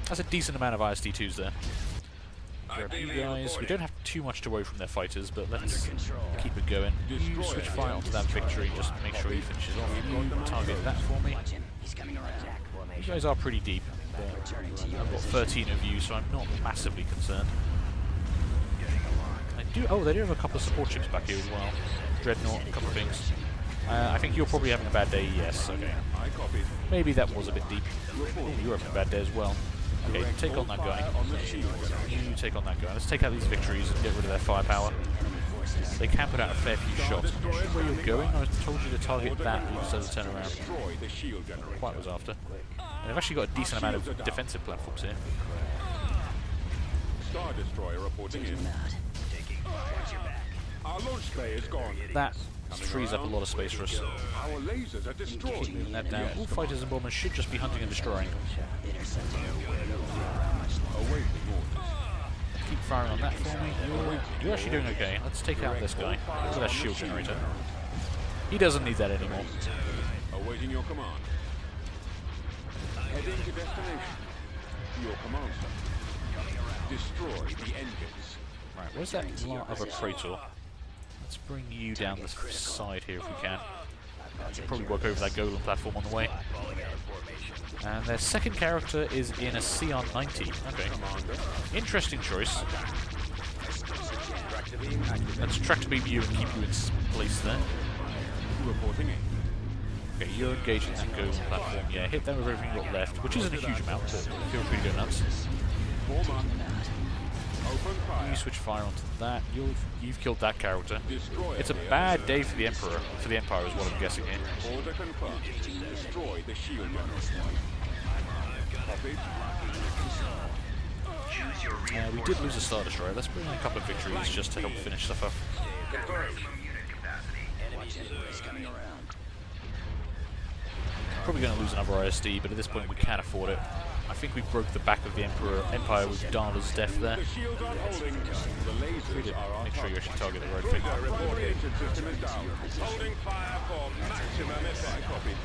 That's a decent amount of ISD-2s there. I'm Grab you being guys. We reported. don't have too much to worry from their fighters, but let's Control. keep it going. You Destroy switch it. fire onto that victory, just make sure he finishes off. You target that for me. Watch him. He's coming around. You guys are pretty deep, but Returning to your I've got position. 13 of you, so I'm not massively concerned. I do. Oh, they do have a couple of support ships back here as well. Dreadnought, a couple of things. I think you're probably having a bad day. Yes. Okay. I copied. Maybe that was a bit deep. Oh, you're having a bad day as well. Okay, Direct take on that guy. fire on the shield generator. You take on that guy. Let's take out these victories and get rid of their firepower. Enemy forces. They can put out a fair few shots. I'm not sure where you're going. I told you to target Order that confirmed. instead of turn around. Destroy the shield generator. Quite was after. And they've actually got a decent amount of defensive platforms here. Star Destroyer reporting in. Taking them out. Our launch bay is gone. That frees up a lot of space for us. Our lasers are destroyed. Keeping that down. All fighters and bombers should just be hunting and destroying. Intercepting. Awaiting orders. Keep firing on that for me. You're actually doing okay. Let's take out this guy. Look at that shield generator. He doesn't need that anymore. Awaiting your command. Heading to destination. Your command, sir. Destroy the engines. Right, where's that other Praetor? Let's bring you down the side here if we can. Should probably work over that Golem platform on the way. And their second character is in a CR-90. Okay. Interesting choice. Let's tractor beam you and keep you in place there. Reporting in. Okay, you're engaging that golem platform. Yeah, hit them with everything you've got left, which isn't a huge amount, but feel free to go nuts. Form up. Open fire. You switch fire onto that. You've killed that character. Destroy It's a the bad day for the Emperor. For the Empire is what I'm guessing here. Order confirmed. Destroy the shield generator. Copied. Choose your We reinforcements. did lose a Star Destroyer. Let's bring in a couple of victories just to help finish stuff up. Maximum unit capacity. Watch enemies coming around. Probably going to lose another ISD, but at this point we can't afford it. I think we broke the back of the Empire with Darla's death there. The shields are holding. The lasers are on Make sure you target. actually target the right thing. Reporting. System is down. Holding fire for maximum effect. Copied.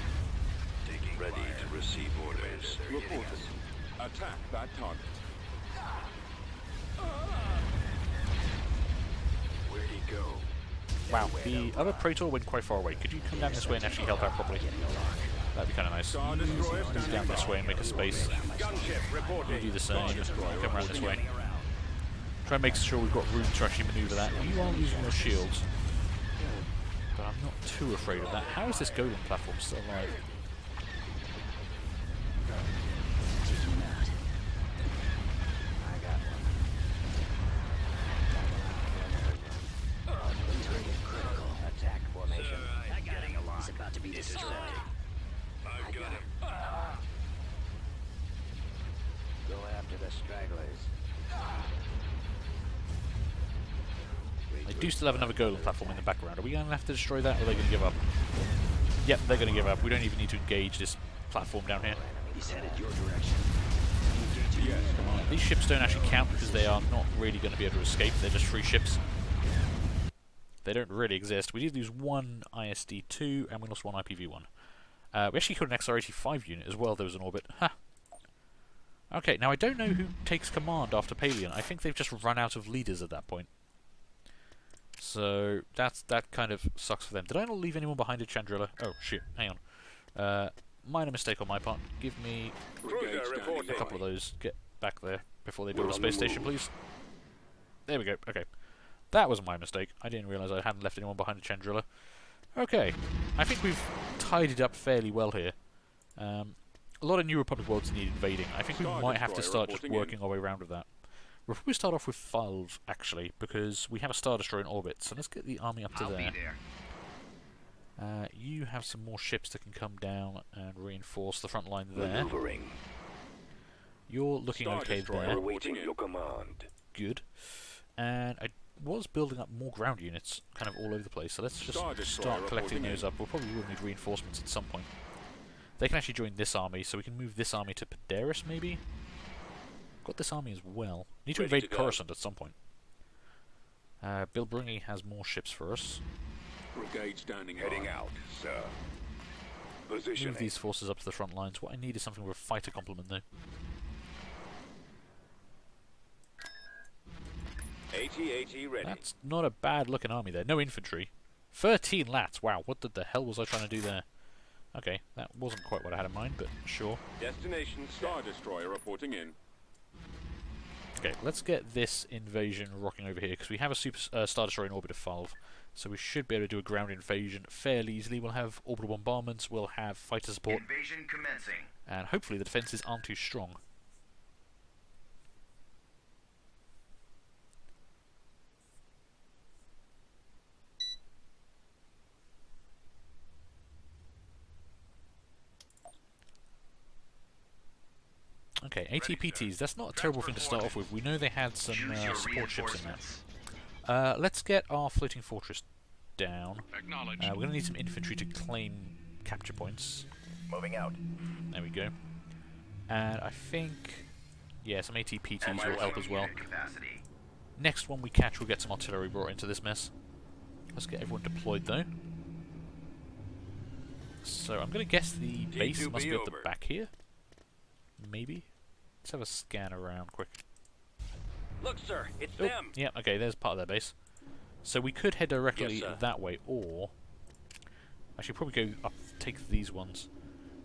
Ready to receive orders. Reported. Attack that target. Where'd he go? Wow, the other Praetor went quite far away. Could you come down this way and actually help out properly? That'd be kind of nice. Star destroyer Move standing down this by. way and make a space. Gunship You reporting. do the same. Star destroyer Come around this way. reporting in. Try and make sure we've got room to actually maneuver that. You are losing your shields, but I'm not too afraid of that. How is this golem platform still alive? Attack formation. He's about to be destroyed. I've got him. Go after the stragglers. They do still have another golem platform in the background. Are we going to have to destroy that, or are they going to give up? Yep, they're going to give up. We don't even need to engage this platform down here. He's headed your direction. Yes, Commander. These ships don't actually count because they are not really going to be able to escape. They're just free ships. They don't really exist. We did lose one ISD-2 and we lost one IPV-1. We actually killed an XR-85 unit as well that was in orbit. Ha! Okay, now I don't know who takes command after Paleon. I think they've just run out of leaders at that point. So that kind of sucks for them. Did I not leave anyone behind at Chandrilla? Oh shit, hang on. Minor mistake on my part. Give me Brigade standing a couple of those. Get back there before they build a space station, please. There we go. Okay. That was my mistake. I didn't realise I hadn't left anyone behind at Chandrilla. Okay. I think we've tidied up fairly well here. A lot of New Republic worlds need invading. I think we Star might have to Destroyer start just reporting in. working our way around with that. We'll probably start off with 5, actually, because we have a Star Destroyer in orbit. So let's get the army up to I'll there. be there. You have some more ships that can come down and reinforce the front line there. Maneuvering. You're looking Star okay Destroyer there. awaiting your command. Good. And I was building up more ground units kind of all over the place, so let's just Star Destroyer start collecting reporting those in. up. We'll probably will need reinforcements at some point. They can actually join this army, so we can move this army to Padaris, maybe? Got this army as well. Need to Ready invade to go. Coruscant at some point. Bill Brungy has more ships for us. Brigade standing Heading by. out, sir. Move Positioning. these forces up to the front lines. What I need is something with a fighter complement, though. AT-AT ready. That's not a bad looking army there. No infantry. 13 lats. Wow, what the hell was I trying to do there? Okay, that wasn't quite what I had in mind, but sure. Destination Star Destroyer reporting in. Okay, let's get this invasion rocking over here, because we have a super Star Destroyer in orbit of 5, so we should be able to do a ground invasion fairly easily. We'll have orbital bombardments, we'll have fighter support, Invasion commencing. and hopefully the defences aren't too strong. Okay, ATPTs, that's not a terrible thing to start off with. We know they had some Choose your support ships in there. reinforcements. Let's get our floating fortress down. We're going to need some infantry to claim capture points. Moving out. There we go. And I think, yeah, some ATPTs will help as well. Unit capacity. Next one we catch, we'll get some artillery brought into this mess. Let's get everyone deployed though. So I'm going to guess the base T2B must be at the over. back here. Maybe. Let's have a scan around quick. Look, sir, it's Oh, them. yeah, okay, there's part of their base. So we could head directly Yes, sir. that way, or I should probably go up, take these ones.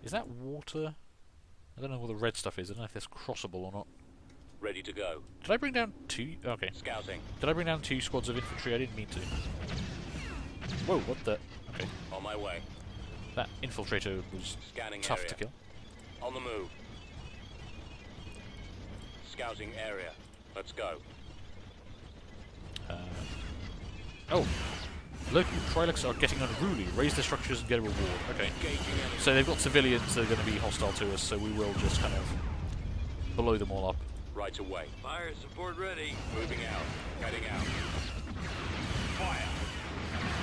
Is that water? I don't know what the red stuff is. I don't know if it's crossable or not. Ready to go. Did I bring down 2? Okay. Scouting. Did I bring down 2 squads of infantry? I didn't mean to. Whoa, what the? Okay. On my way. That infiltrator was Scanning tough area. to kill. On the move. Scouting area. Let's go. Oh! Local Trilux are getting unruly. Raise their structures and get a reward. Okay. So they've got civilians that are going to be hostile to us, so we will just kind of blow them all up. Right away. Fire support ready. Moving out. Heading out. Fire.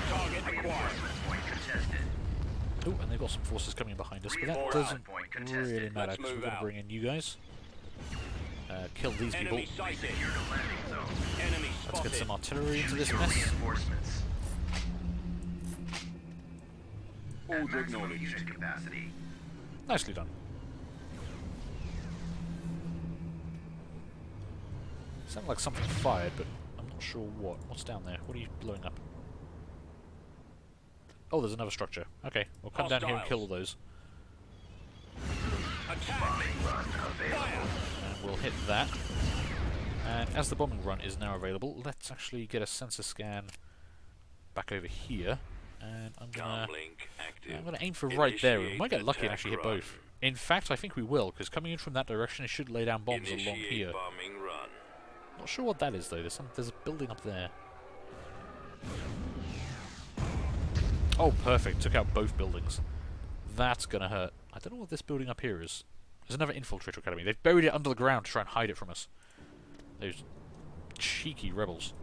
Target acquired. Point contested. Oh, and they've got some forces coming behind us, but that Reinforcement doesn't point contested. really matter Let's because we're move going to out. bring in you guys. Kill these people. Enemy sighted. Secure the landing zone. Enemy Let's spotted. get some artillery into Choose this your mess. reinforcements. At Order maximum acknowledged. unit capacity. Nicely done. Sounded like something fired, but I'm not sure what. What's down there? What are you blowing up? Oh, there's another structure. Okay, we'll come down here and kill all those. Attack. Bombing run available. And we'll hit that. And as the bombing run is now available, let's actually get a sensor scan back over here. And I'm gonna aim for right there. We might get lucky and actually hit both. In fact, I think we will, because coming in from that direction, it should lay down bombs along here. Bombing run. Not sure what that is though. There's a building up there. Oh, perfect. Took out both buildings. That's gonna hurt. I don't know what this building up here is. There's another infiltrator academy. They've buried it under the ground to try and hide it from us. Those cheeky rebels.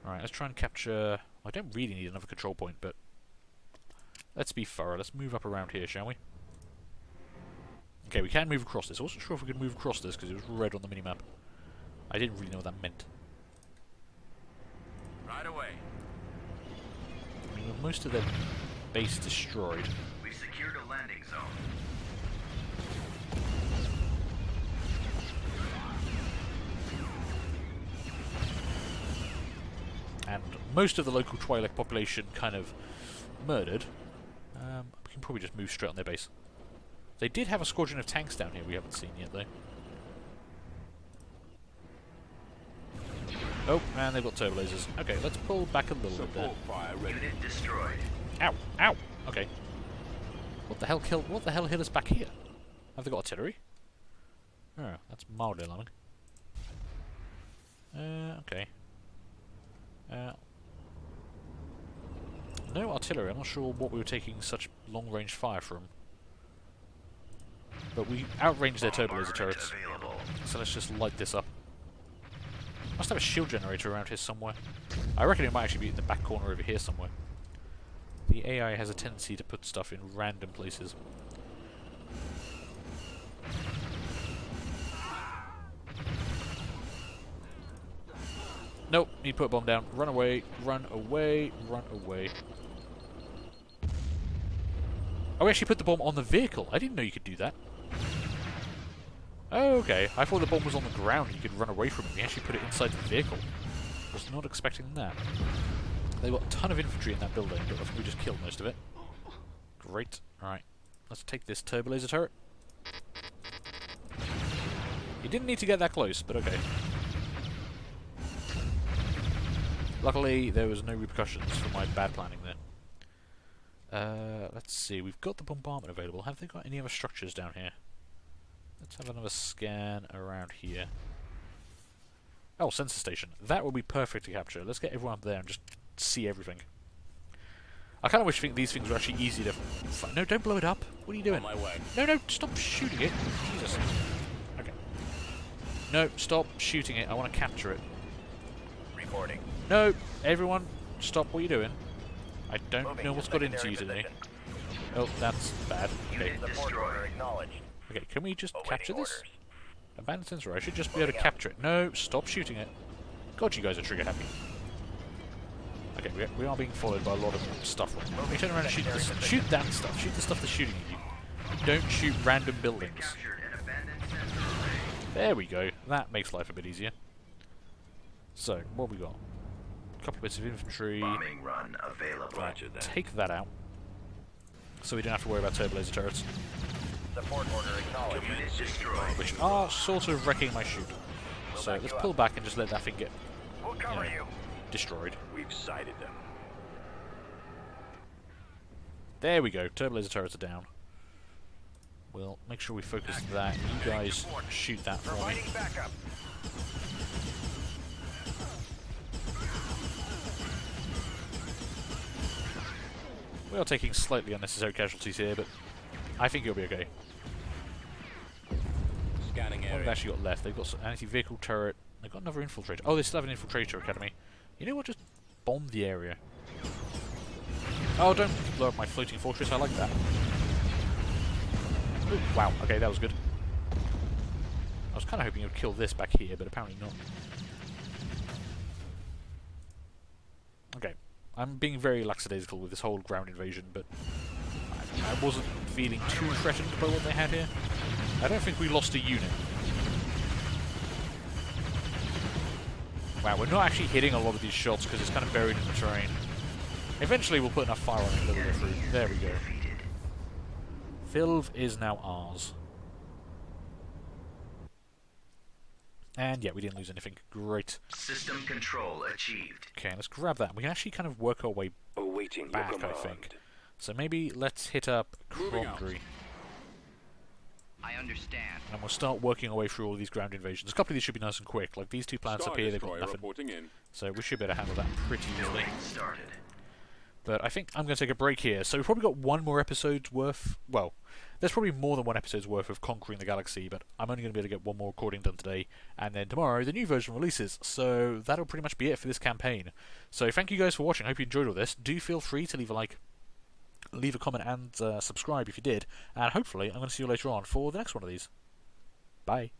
Alright, let's try and capture... I don't really need another control point, but... Let's be thorough. Let's move up around here, shall we? Okay, we can move across this. I wasn't sure if we could move across this because it was red on the minimap. I didn't really know what that meant. Right away. I mean, with most of their base destroyed. We've secured a landing zone. And most of the local Twi'lek population kind of murdered. We can probably just move straight on their base. They did have a squadron of tanks down here we haven't seen yet, though. Oh, and they've got turbo lasers. Okay, let's pull back a little bit there. Support fire ready. Unit destroyed. Ow! Ow! Okay. What the hell killed? What the hell hit us back here? Have they got artillery? Oh, that's mildly alarming. Okay. No artillery. I'm not sure what we were taking such long-range fire from. But we outranged their turbo laser turrets. Available. So let's just light this up. Must have a shield generator around here somewhere. I reckon it might actually be in the back corner over here somewhere. The AI has a tendency to put stuff in random places. Nope, need to put a bomb down. Run away, run away, run away. Oh, we actually put the bomb on the vehicle. I didn't know you could do that. Oh, okay. I thought the bomb was on the ground and you could run away from it. You actually put it inside the vehicle. Was not expecting that. They've got a ton of infantry in that building, but I think we just killed most of it. Great. Alright. Let's take this turbo laser turret. You didn't need to get that close, but okay. Luckily, there was no repercussions for my bad planning there. Let's see. We've got the bombardment available. Have they got any other structures down here? Let's have another scan around here. Oh, sensor station. That would be perfect to capture. Let's get everyone up there and just see everything. I kind of wish these things were actually easy to... No, don't blow it up. What are you doing? On my way. No, no, stop shooting it. Jesus. Okay. No, stop shooting it. I want to capture it. Reporting. No, everyone, stop what you're doing. I don't Moving know to what's got into secondary you today. position. Oh, that's bad. Okay. Unit destroyed. Acknowledged. Okay, can we just Awaiting capture this? orders. Abandoned sensor. I should just be able to Moving out. capture it. No, stop shooting it. God, you guys are trigger happy. Okay, we are being followed by a lot of stuff. Let me turn around and shoot this. Shoot that stuff. Shoot the stuff that's shooting at you. Don't shoot random buildings. Captured an abandoned sensor array. There we go. That makes life a bit easier. So, what have we got? A couple of bits of infantry. Bombing run available. Roger that. Take that out. So we don't have to worry about turbo laser turrets. Support order acknowledged. Unit destroyed. which are sort of wrecking my shoot. So let's pull back and just let that thing get We'll cover you. destroyed. We've sighted them. There we go. Turbo laser turrets are down. We'll make sure we focus on that. You guys shoot that for me. Providing backup. We are taking slightly unnecessary casualties here, but I think you'll be okay. Scanning What have they area. actually got left? They've got an anti-vehicle turret. They've got another infiltrator. Oh, they still have an infiltrator academy. You know what? Just bomb the area. Oh, don't blow up my floating fortress. I like that. Ooh, wow. Okay, that was good. I was kind of hoping it would kill this back here, but apparently not. Okay. I'm being very lackadaisical with this whole ground invasion, but I wasn't feeling too threatened by what they had here. I don't think we lost a unit. Wow, we're not actually hitting a lot of these shots because it's kind of buried in the terrain. Eventually we'll put enough fire on it that we'll go through. There we go. Filv is now ours. And yeah, we didn't lose anything. Great. System control achieved. Okay, let's grab that. We can actually kind of work our way Awaiting back, your I command. think. So maybe let's hit up Moving out. Cromdry. I understand. And we'll start working our way through all of these ground invasions. A couple of these should be nice and quick. Like these two planets up Star here, they've got Destroyer nothing. reporting in. So we should be able to handle that pretty easily. Building started. But I think I'm going to take a break here. So we've probably got one more episode's worth. Well, there's probably more than one episode's worth of conquering the galaxy, but I'm only going to be able to get one more recording done today. And then tomorrow, the new version releases. So that'll pretty much be it for this campaign. So thank you guys for watching. I hope you enjoyed all this. Do feel free to leave a like, leave a comment, and subscribe if you did. And hopefully, I'm going to see you later on for the next one of these. Bye.